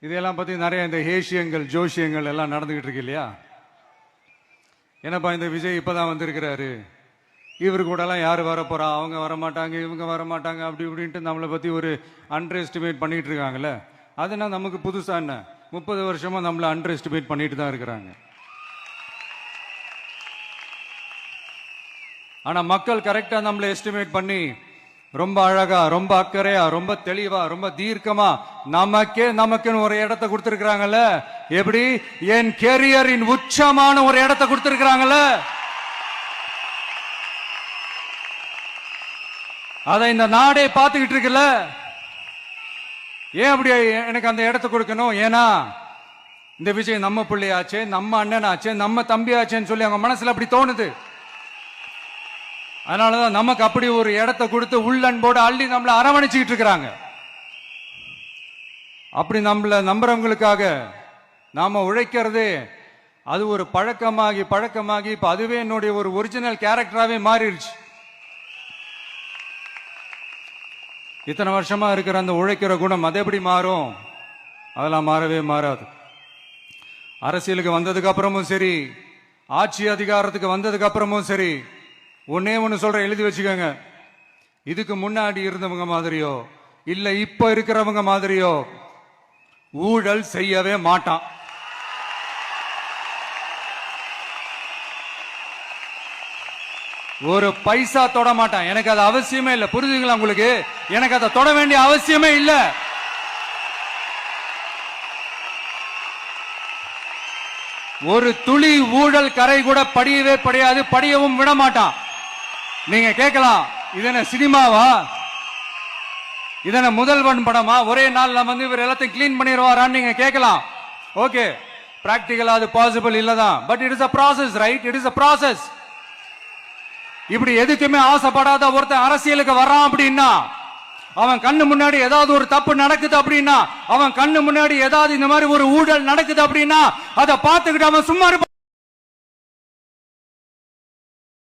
இதெல்லாம் பத்தி நிறைய இந்த ஹேஷியங்கள் ஜோஷியங்கள் எல்லாம் நடந்துகிட்டு இருக்கு இல்லையா? என்னப்பா இந்த விஜய் இப்பதான் வந்திருக்கிறாரு, இவரு கூட எல்லாம் யாரு வர போறா, அவங்க வர மாட்டாங்க, இவங்க வர மாட்டாங்க, அப்படி இப்படின்ட்டு நம்மளை பத்தி ஒரு அண்டர் எஸ்டிமேட் பண்ணிட்டு இருக்காங்கல்ல. அதுனா நமக்கு புதுசா என்ன? 30 வருஷமா நம்மளை அண்டர் எஸ்டிமேட் பண்ணிட்டு தான் இருக்கிறாங்க. ஆனா மக்கள் கரெக்டா நம்மளை எஸ்டிமேட் பண்ணி ரொம்ப அழகா, ரொம்ப அக்கறையா, ரொம்ப தெளிவா, ரொம்ப தீர்க்கமா நமக்குன்னு ஒரு இடத்தை கொடுத்திருக்கிறாங்கல்ல. எப்படி? என் கேரியரின் உச்சமான ஒரு இடத்தை கொடுத்திருக்கிறாங்கல்ல. அதை இந்த நாடே பார்த்துக்கிட்டு இருக்குல்ல. ஏன் அப்படி எனக்கு அந்த இடத்தை கொடுக்கணும்? ஏன்னா இந்த விஜய் நம்ம பிள்ளையாச்சே, நம்ம அண்ணனாச்சே, நம்ம தம்பியாச்சேன்னு சொல்லி அவங்க மனசுல அப்படி தோணுது. அதனாலதான் நமக்கு அப்படி ஒரு இடத்தை கொடுத்து உள்ளன்போடு அள்ளி நம்மளை அரவணைச்சுக்கிட்டு இருக்கிறாங்க. அப்படி நம்மள நம்புறவங்களுக்காக நாம உழைக்கிறதே அது ஒரு பழக்கமாகி இப்ப அதுவே என்னுடைய ஒரு ஒரிஜினல் கேரக்டராகவே மாறிடுச்சு. இத்தனை வருஷமா இருக்கிற அந்த உழைக்கிற குணம் அது எப்படி மாறும்? அதெல்லாம் மாறவே மாறாது. அரசியலுக்கு வந்ததுக்கு அப்புறமும் சரி, ஆட்சி அதிகாரத்துக்கு வந்ததுக்கு அப்புறமும் சரி, ஒன்னே ஒன்னு சொல்ற, எழுதி வச்சுக்கோங்க. இதுக்கு முன்னாடி இருந்தவங்க மாதிரியோ இல்ல இப்ப இருக்கிறவங்க மாதிரியோ ஊழல் செய்யவே மாட்டான். ஒரு பைசா தொட மாட்டான். எனக்கு அது அவசியமே இல்லை. புரிஞ்சுங்களா உங்களுக்கு? எனக்கு அதை தொட வேண்டிய அவசியமே இல்லை. ஒரு துளி ஊழல் கரை கூட படியவே படியாது, படியவும் விட மாட்டான். நீங்க கேட்கலாம், இது என்ன சினிமாவா? இதன முதல்வன் படமா? ஒரே நாள்ல வந்து இவர் எல்லாத்தையும் கிளீன் பண்ணிடுவாரான்னு நீங்க கேட்கலாம். ஓகே, பிராக்டிகலா அது பாசிபிள் இல்லதான். But it is a process, right? It is a process. இப்படி எதுக்குமே ஆசைப்படாத ஒருத்தன் அரசியலுக்கு வர்றான் அப்படின்னா, அவன் கண்ணு முன்னாடி ஏதாவது ஒரு தப்பு நடக்குது அப்படின்னா, அவன் கண்ணு முன்னாடி ஏதாவது இந்த மாதிரி ஒரு ஊழல் நடக்குது அப்படின்னா, அதை பார்த்துக்கிட்டு அவன் சும்மா